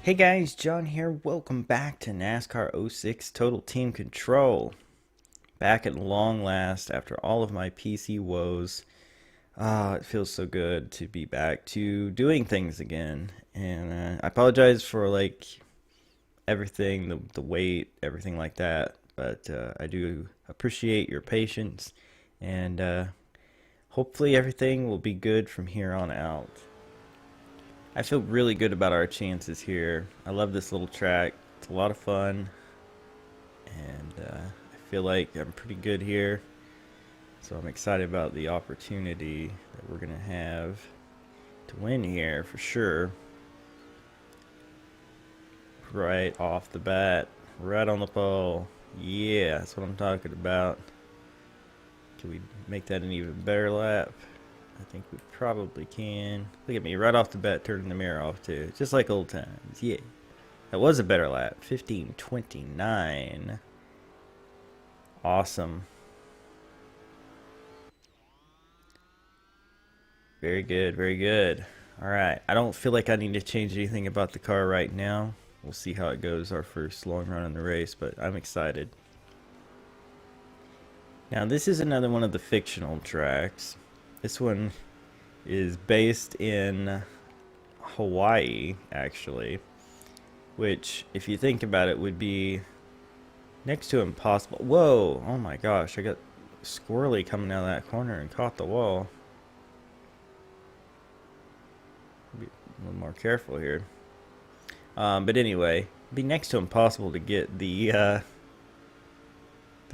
Hey guys, John here. Welcome back to NASCAR '06 Total Team Control. Back at long last after all of my PC woes. It feels so good to be back to doing things again. And I apologize for everything, the wait, everything like that. But I do appreciate your patience, and hopefully everything will be good from here on out. I feel really good about our chances here. I love this little track. It's a lot of fun, and I feel like I'm pretty good here. So I'm excited about the opportunity that we're gonna have to win here for sure. Right off the bat, right on the pole. Yeah, that's what I'm talking about. Can we make that an even better lap? I think we probably can. Look at me, right off the bat, turning the mirror off too. Just like old times, yeah. That was a better lap, 15:29. Awesome. Very good, very good. Alright, I don't feel like I need to change anything about the car right now. We'll see how it goes our first long run in the race, but I'm excited. Now, this is another one of the fictional tracks. This one is based in Hawaii, actually, which, if you think about it, would be next to impossible. Whoa! Oh my gosh, I got squirrely coming out of that corner and caught the wall. Be a little more careful here. But anyway, it'd be next to impossible to get the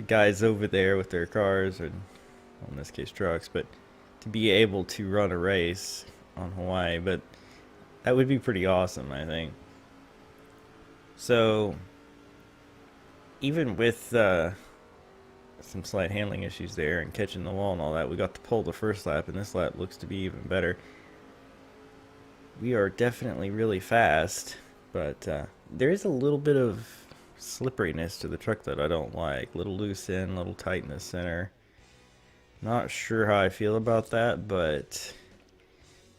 guys over there with their cars, and well, in this case trucks, but to be able to run a race on Hawaii. But that would be pretty awesome, I think. So even with some slight handling issues there and catching the wall and all that, we got to pull the first lap, and this lap looks to be even better. We are definitely really fast, but there is a little bit of slipperiness to the truck that I don't like. Little loose end, little tight in the center. Not sure how I feel about that, but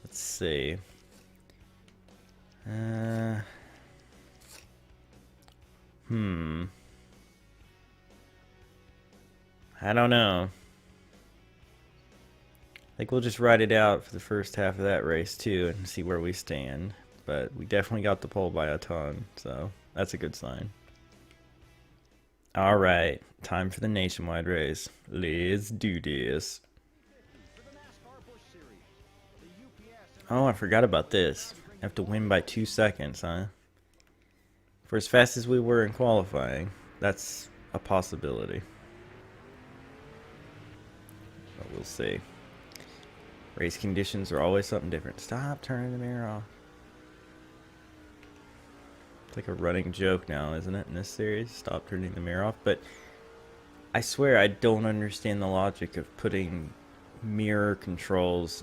let's see. I don't know. I think we'll just ride it out for the first half of that race too and see where we stand. But we definitely got the pole by a ton, so that's a good sign. Alright, time for the nationwide race. Let's do this. Oh, I forgot about this. I have to win by 2 seconds, huh? For as fast as we were in qualifying, that's a possibility. But we'll see. Race conditions are always something different. Stop turning the mirror off. It's like a running joke now, isn't it, in this series? Stop turning the mirror off. But I swear I don't understand the logic of putting mirror controls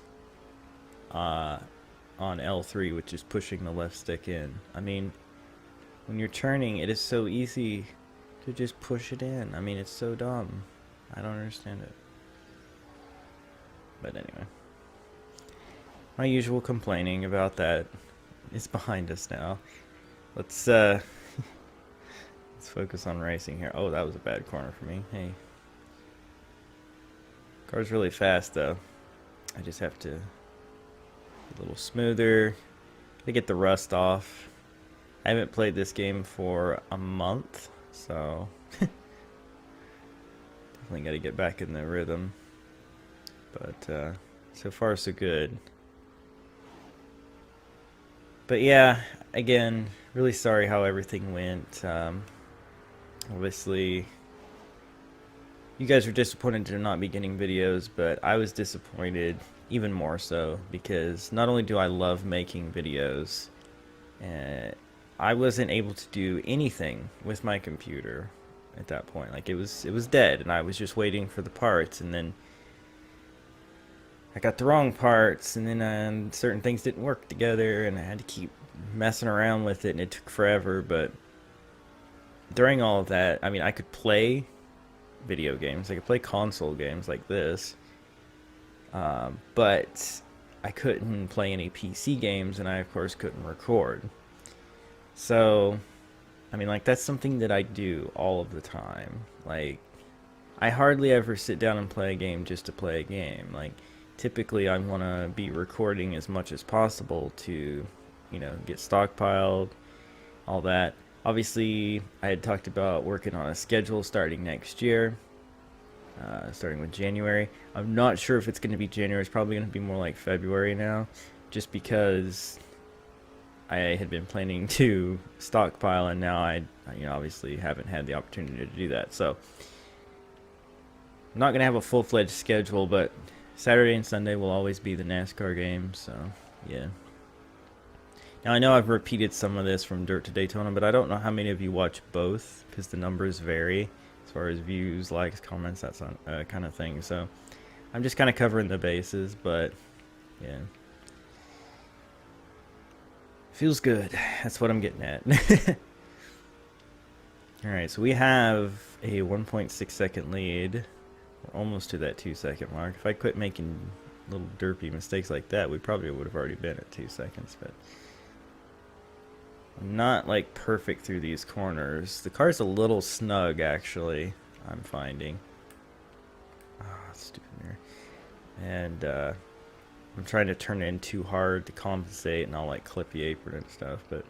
on L3, which is pushing the left stick in. I mean, when you're turning, it is so easy to just push it in. I mean, it's so dumb. I don't understand it. But anyway. My usual complaining about that is behind us now. Let's focus on racing here. Oh, that was a bad corner for me. Hey. Car's really fast though. I just have to be a little smoother to get the rust off. I haven't played this game for a month, so definitely got to get back in the rhythm. But so far so good. But yeah, again, really sorry how everything went. Obviously, you guys were disappointed to not be getting videos, but I was disappointed even more so because not only do I love making videos, I wasn't able to do anything with my computer at that point. Like it was dead, and I was just waiting for the parts, and then I got the wrong parts, and then certain things didn't work together, and I had to keep messing around with it, and it took forever. But during all of that, I mean, I could play video games, I could play console games like this, but I couldn't play any PC games, and I, of course, couldn't record. So, I mean, like, that's something that I do all of the time. Like, I hardly ever sit down and play a game just to play a game. Like, typically I want to be recording as much as possible to, get stockpiled, all that. Obviously, I had talked about working on a schedule starting next year, starting with January. I'm not sure if it's going to be January. It's probably going to be more like February now, just because I had been planning to stockpile, and now I obviously haven't had the opportunity to do that. So I'm not going to have a full-fledged schedule, but Saturday and Sunday will always be the NASCAR game, so yeah. Now I know I've repeated some of this from Dirt to Daytona, but I don't know how many of you watch both, because the numbers vary as far as views, likes, comments, that kind of thing. So I'm just kind of covering the bases, but yeah. Feels good. That's what I'm getting at. Alright, so we have a 1.6 second lead. We're almost to that 2 second mark. If I quit making little derpy mistakes like that, we probably would have already been at 2 seconds, but I'm not like perfect through these corners. The car's a little snug, actually, I'm finding. Ah, oh, stupid mirror. And I'm trying to turn it in too hard to compensate, and I'll like clip the apron and stuff, but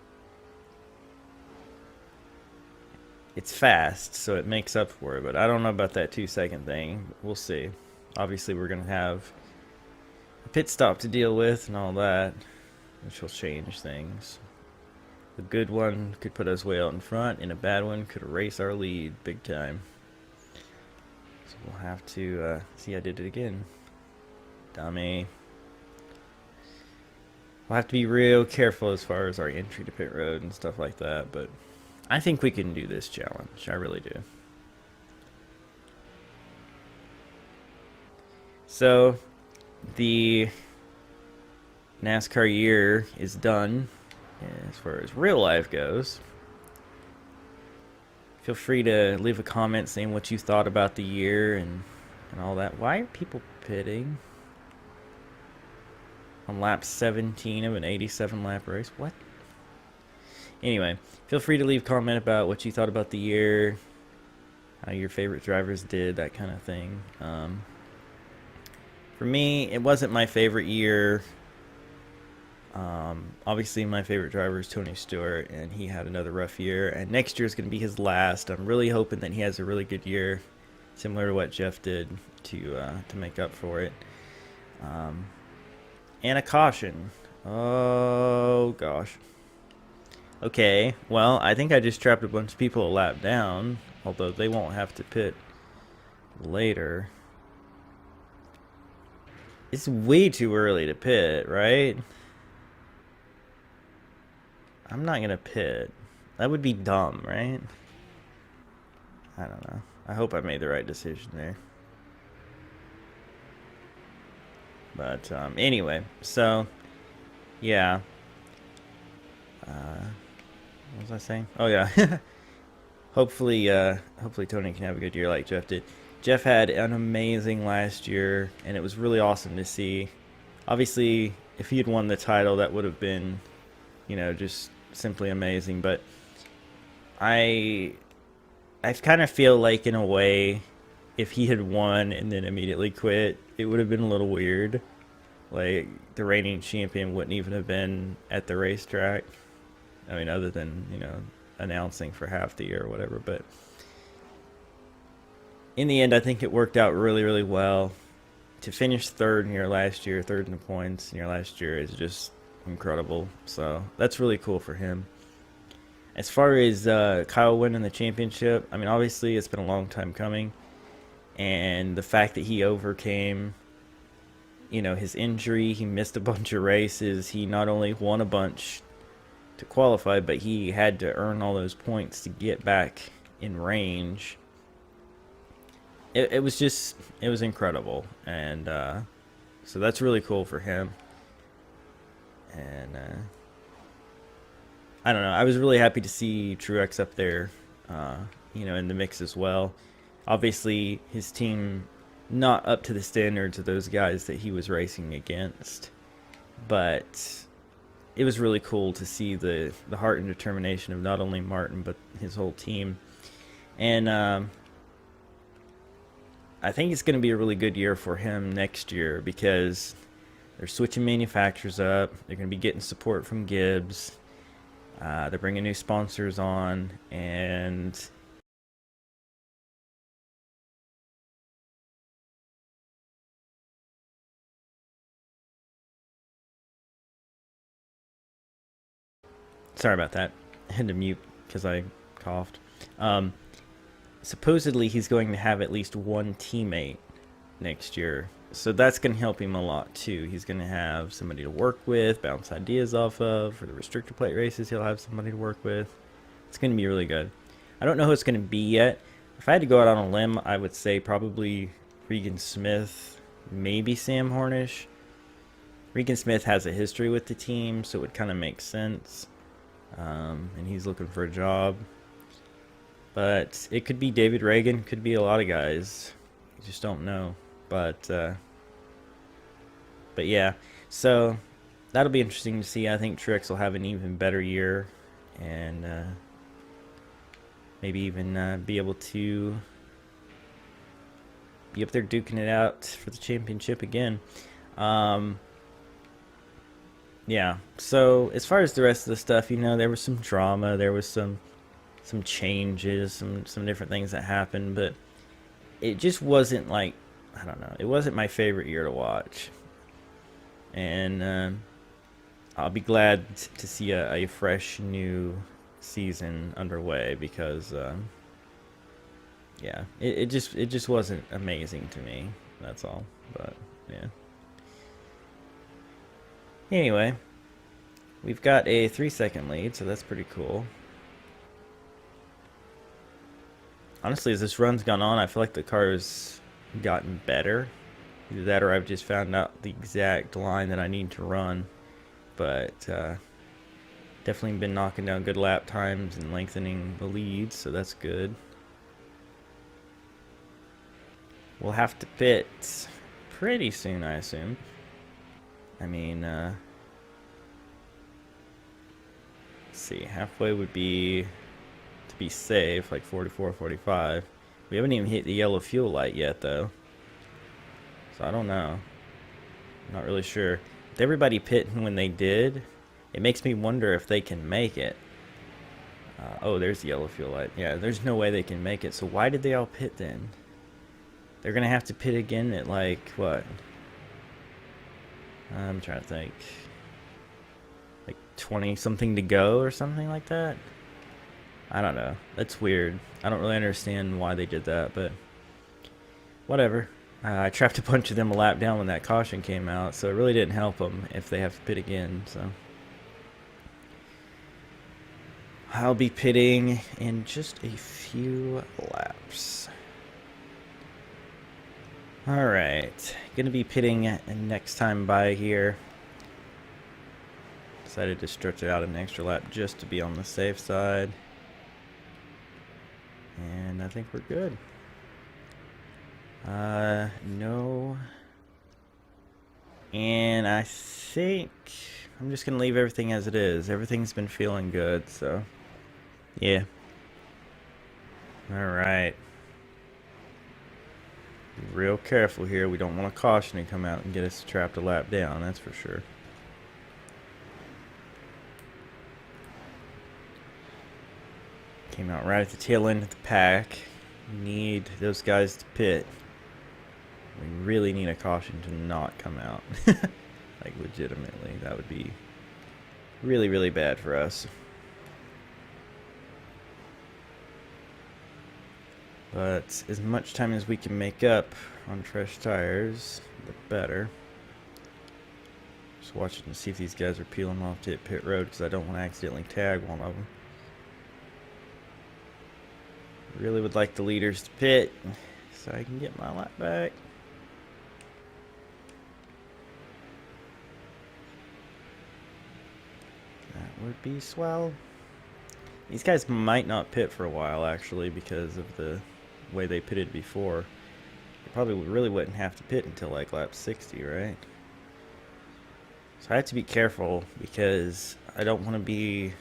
it's fast, so it makes up for it. But I don't know about that 2 second thing. We'll see. Obviously, we're going to have a pit stop to deal with and all that, which will change things. A good one could put us way out in front, and a bad one could erase our lead big time. So we'll have to see. I did it again. Dummy. We'll have to be real careful as far as our entry to pit road and stuff like that, but I think we can do this challenge. I really do. So, the NASCAR year is done as far as real life goes. Feel free to leave a comment saying what you thought about the year and all that. Why are people pitting on lap 17 of an 87 lap race? What? Anyway, feel free to leave a comment about what you thought about the year, how your favorite drivers did, that kind of thing. For me, it wasn't my favorite year. Obviously, my favorite driver is Tony Stewart, and he had another rough year. And next year is going to be his last. I'm really hoping that he has a really good year, similar to what Jeff did to make up for it. And a caution. Oh gosh. Okay, well, I think I just trapped a bunch of people a lap down, although they won't have to pit later. It's way too early to pit, right? I'm not gonna pit. That would be dumb, right? I don't know. I hope I made the right decision there. But anyway, so yeah. What was I saying? Oh yeah. hopefully Tony can have a good year like Jeff did. Jeff had an amazing last year, and it was really awesome to see. Obviously, if he had won the title, that would have been, just simply amazing. But I kind of feel like, in a way, if he had won and then immediately quit, it would have been a little weird. Like, the reigning champion wouldn't even have been at the racetrack. I mean, other than, announcing for half the year or whatever. But in the end, I think it worked out really, really well. To finish third in your last year, third in the points in your last year, is just incredible. So that's really cool for him. As far as Kyle winning the championship, I mean, obviously it's been a long time coming. And the fact that he overcame, his injury, he missed a bunch of races. He not only won a bunch to qualify, but he had to earn all those points to get back in range. It was incredible, and so that's really cool for him. And I don't know, I was really happy to see Truex up there, in the mix as well. Obviously, his team not up to the standards of those guys that he was racing against, but it was really cool to see the heart and determination of not only Martin but his whole team. And I think it's going to be a really good year for him next year because they're switching manufacturers up. They're going to be getting support from Gibbs. They're bringing new sponsors on, and sorry about that. I had to mute because I coughed. Um, Supposedly, he's going to have at least one teammate next year. So that's going to help him a lot too. He's going to have somebody to work with, bounce ideas off of. For the restrictor plate races, he'll have somebody to work with. It's going to be really good. I don't know who it's going to be yet. If I had to go out on a limb, I would say probably Regan Smith, maybe Sam Hornish. Regan Smith has a history with the team, so it would kind of make sense. And he's looking for a job. But it could be David Reagan, could be a lot of guys. You just don't know. But yeah, so that'll be interesting to see. I think Truex will have an even better year, and maybe even be able to be up there duking it out for the championship again. Yeah, so as far as the rest of the stuff, you know, there was some drama, there was some changes, some different things that happened, but it just wasn't like, I don't know, it wasn't my favorite year to watch. And I'll be glad to see a fresh new season underway because yeah, it just wasn't amazing to me. That's all. But yeah. Anyway, we've got a 3-second lead, so that's pretty cool. Honestly, as this run's gone on, I feel like the car's gotten better. Either that or I've just found out the exact line that I need to run. But definitely been knocking down good lap times and lengthening the leads, so that's good. We'll have to pit pretty soon, I assume. I mean, let's see, halfway would be, to be safe, like 44, 45. We haven't even hit the yellow fuel light yet, though. So I don't know. I'm not really sure. With everybody pitting when they did, it makes me wonder if they can make it. Oh, there's the yellow fuel light. Yeah, there's no way they can make it. So why did they all pit then? They're going to have to pit again at like, what? I'm trying to think. Like 20 something to go or something like that? I don't know. That's weird. I don't really understand why they did that, but whatever. I trapped a bunch of them a lap down when that caution came out, so it really didn't help them if they have to pit again. So I'll be pitting in just a few laps. Alright, gonna be pitting next time by here. Decided to stretch it out an extra lap just to be on the safe side. And I think we're good. No. And I think I'm just gonna leave everything as it is. Everything's been feeling good, so yeah. Alright. Be real careful here. We don't want a caution to come out and get us trapped a lap down, that's for sure. Came out right at the tail end of the pack. Need those guys to pit. We really need a caution to not come out. Like, legitimately. That would be really, really bad for us. But as much time as we can make up on fresh tires, the better. Just watching to see if these guys are peeling off to hit pit road because I don't want to accidentally tag one of them. Really would like the leaders to pit so I can get my lap back. That would be swell. These guys might not pit for a while, actually, because of the way they pitted before. They probably really wouldn't have to pit until like lap 60, right? So I have to be careful because I don't want to be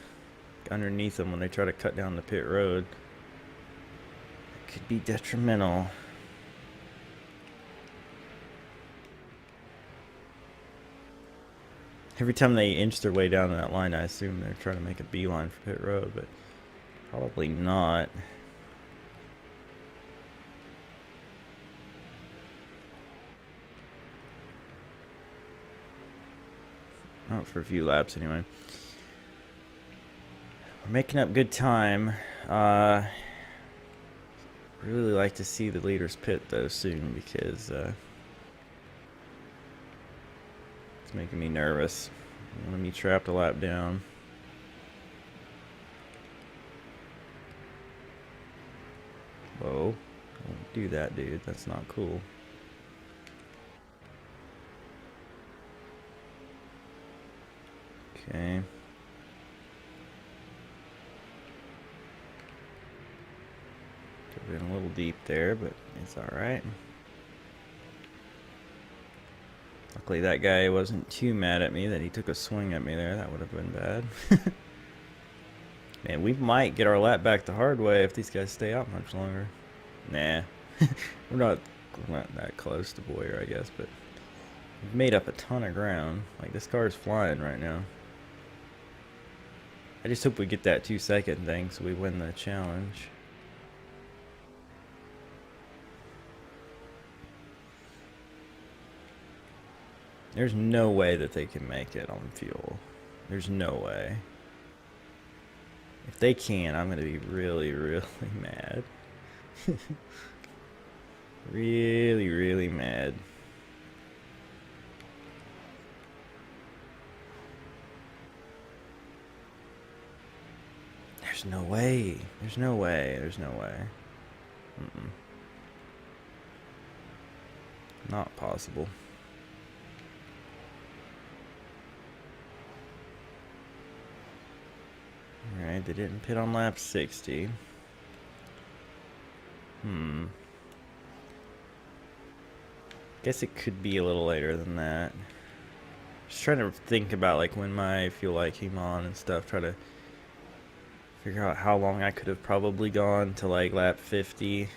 underneath them when they try to cut down the pit road. It could be detrimental. Every time they inch their way down that line, I assume they're trying to make a beeline for pit road, but probably not. Not for a few laps, anyway. We're making up good time. Really like to see the leaders pit, though, soon, because it's making me nervous. I want to be trapped a lap down. Whoa. Don't do that, dude. That's not cool. Okay. Could have been a little deep there, but it's alright. Luckily that guy wasn't too mad at me that he took a swing at me there. That would have been bad. Man, we might get our lap back the hard way if these guys stay out much longer. Nah. We're not that close to Boyer, I guess, but we've made up a ton of ground. Like, this car is flying right now. I just hope we get that 2-second thing so we win the challenge. There's no way that they can make it on fuel. There's no way. If they can, I'm going to be really, really mad. Really, really mad. There's no way. There's no way. There's no way. Not possible. Alright, they didn't pit on lap 60. Guess it could be a little later than that. Just trying to think about like when my fuel light came on and stuff. Try to figure out how long I could have probably gone to like lap 50-ish.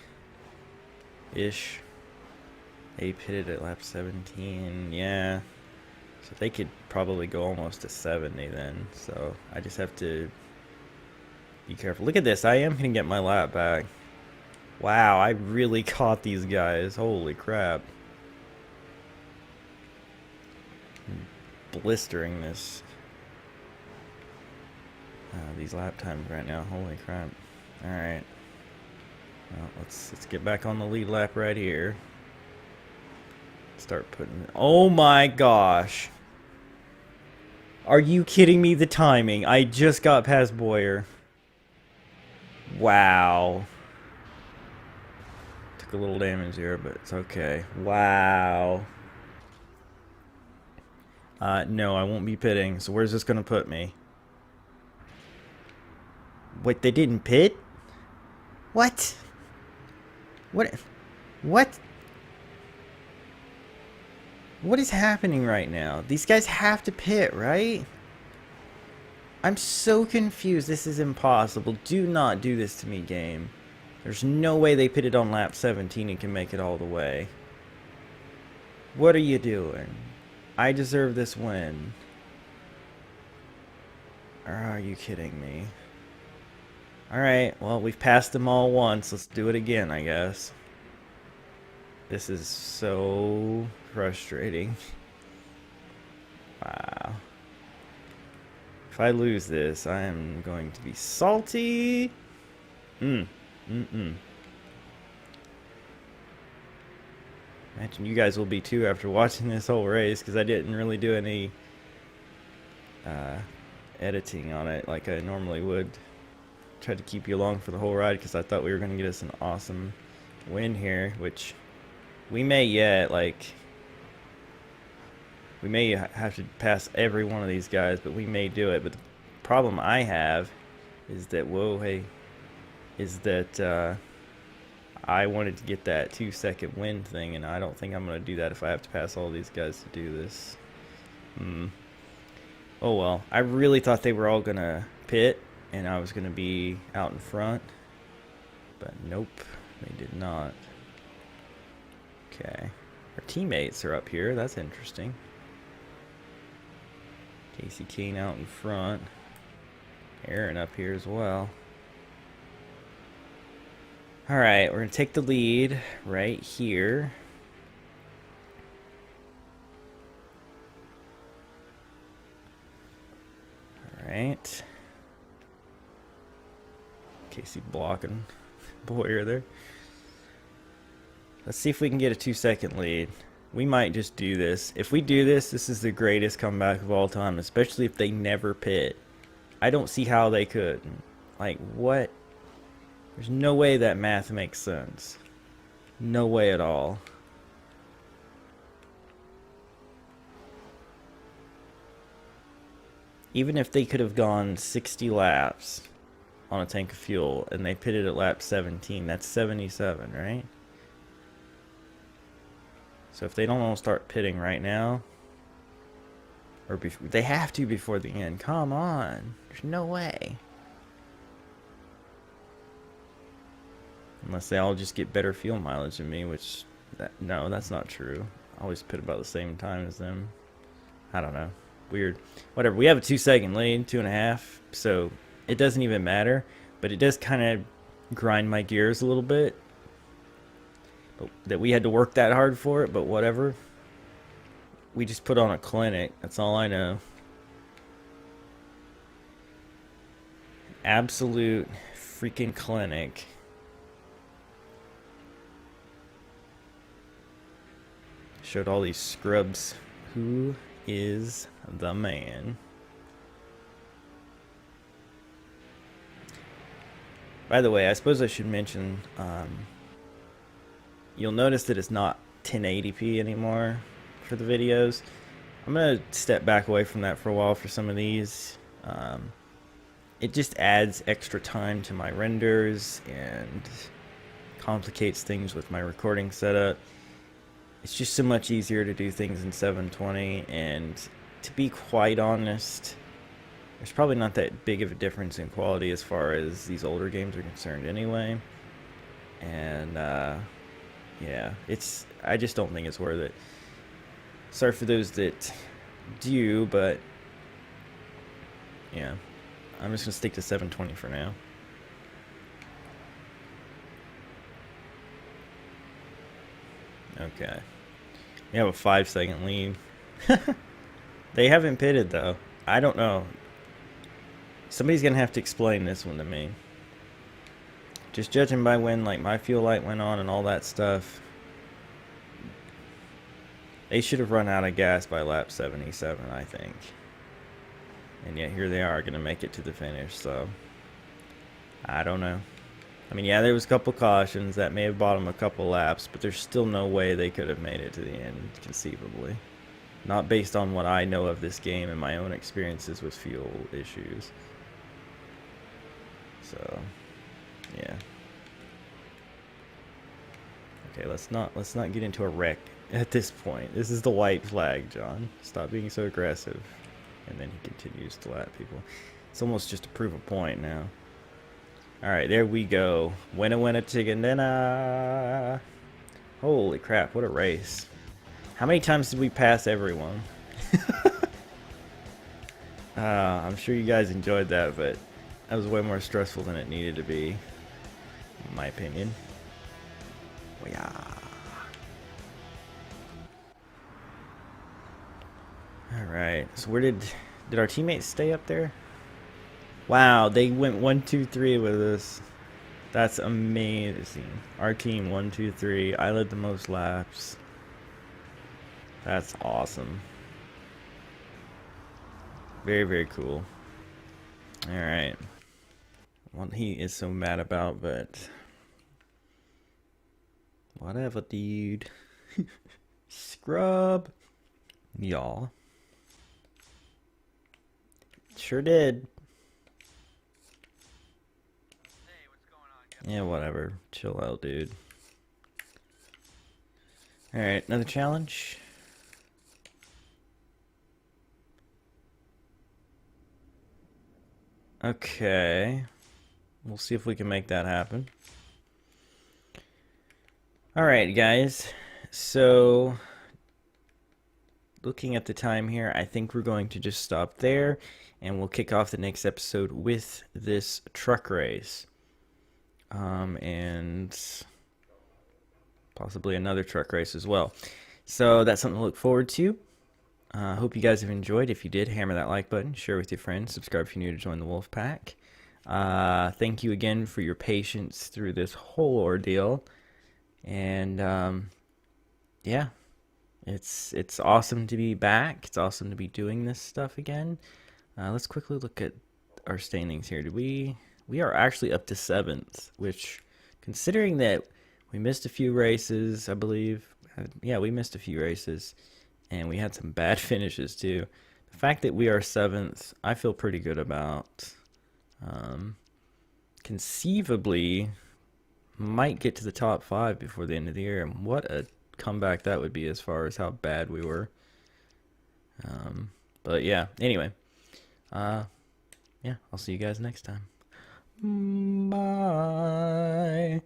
They pitted at lap 17, yeah. So they could probably go almost to 70 then. So I just have to be careful. Look at this, I am going to get my lap back. Wow, I really caught these guys. Holy crap. I'm blistering these lap times right now. Holy crap. Alright. Well, let's get back on the lead lap right here. Start putting... Oh my gosh. Are you kidding me? The timing. I just got past Boyer. Wow. Took a little damage here, but it's okay. Wow. No, I won't be pitting. So where's this going to put me? Wait, they didn't pit? What? What? What? What is happening right now? These guys have to pit, right? I'm so confused. This is impossible. Do not do this to me, game. There's no way they pitted on lap 17 and can make it all the way. What are you doing? I deserve this win. Or are you kidding me? Alright, well, we've passed them all once. Let's do it again, I guess. This is so frustrating. Wow. If I lose this, I am going to be salty. Imagine you guys will be too after watching this whole race, because I didn't really do any editing on it like I normally would. Tried to keep you along for the whole ride because I thought we were going to get us an awesome win here, which we may yet. Like, we may have to pass every one of these guys, but we may do it. But the problem I have is that, I wanted to get that 2-second win thing, and I don't think I'm going to do that if I have to pass all these guys to do this. Oh well. I really thought they were all gonna pit and I was gonna be out in front. But nope, they did not. Okay. Our teammates are up here. That's interesting. Casey Kane out in front. Aaron up here as well. Alright, we're going to take the lead right here. Alright. Casey blocking Boyer there. Let's see if we can get a 2-second lead. We might just do this. If we do this, this is the greatest comeback of all time, especially if they never pit. I don't see how they could. Like, what? There's no way that math makes sense. No way at all. Even if they could have gone 60 laps on a tank of fuel and they pitted at lap 17, that's 77, right? So if they don't all start pitting right now, or they have to before the end. Come on. There's no way. Unless they all just get better fuel mileage than me, which, no, that's not true. I always pit about the same time as them. I don't know. Weird. Whatever. We have a 2-second lead, 2.5. So it doesn't even matter. But it does kind of grind my gears a little bit. That we had to work that hard for it, but whatever. We just put on a clinic. That's all I know. Absolute freaking clinic. Showed all these scrubs who is the man. By the way, I suppose I should mention, you'll notice that it's not 1080p anymore for the videos. I'm going to step back away from that for a while for some of these. It just adds extra time to my renders and complicates things with my recording setup. It's just so much easier to do things in 720, and to be quite honest, there's probably not that big of a difference in quality as far as these older games are concerned anyway. And yeah, I just don't think it's worth it. Sorry for those that do, but yeah, I'm just gonna stick to 720 for now. Okay. We have a 5-second lead. They haven't pitted though. I don't know. Somebody's gonna have to explain this one to me. Just judging by when like my fuel light went on and all that stuff, they should have run out of gas by lap 77, I think. And yet here they are gonna make it to the finish, so I don't know. I mean, yeah, there was a couple cautions that may have bought them a couple laps, but there's still no way they could have made it to the end, conceivably. Not based on what I know of this game and my own experiences with fuel issues. So, yeah. Okay, let's not get into a wreck at this point. This is the white flag, John. Stop being so aggressive. And then he continues to lap people. It's almost just to prove a point now. Alright, there we go. Winner, chicken dinner. Holy crap, what a race. How many times did we pass everyone? I'm sure you guys enjoyed that, but that was way more stressful than it needed to be, in my opinion. Oh, yeah. Alright, so where did our teammates stay up there? Wow, they went 1, 2, 3 with us. That's amazing. Our team 1, 2, 3. I led the most laps. That's awesome. Very, very cool. Alright. What he is so mad about, but whatever, dude. Scrub. Y'all. Sure did. Yeah, whatever. Chill out, dude. Alright, another challenge. Okay. We'll see if we can make that happen. Alright, guys. So, looking at the time here, I think we're going to just stop there, and we'll kick off the next episode with this truck race. And possibly another truck race as well. So that's something to look forward to. Hope you guys have enjoyed. If you did, hammer that like button, share with your friends, subscribe if you're new to join the Wolf Pack. Thank you again for your patience through this whole ordeal. And yeah, it's awesome to be back. It's awesome to be doing this stuff again. Let's quickly look at our standings here. We are actually up to 7th, which, considering that we missed a few races, I believe. Yeah, we missed a few races, and we had some bad finishes too. The fact that we are 7th, I feel pretty good about. Conceivably, might get to the top 5 before the end of the year. And what a comeback that would be as far as how bad we were. But yeah, anyway. Yeah, I'll see you guys next time. Bye.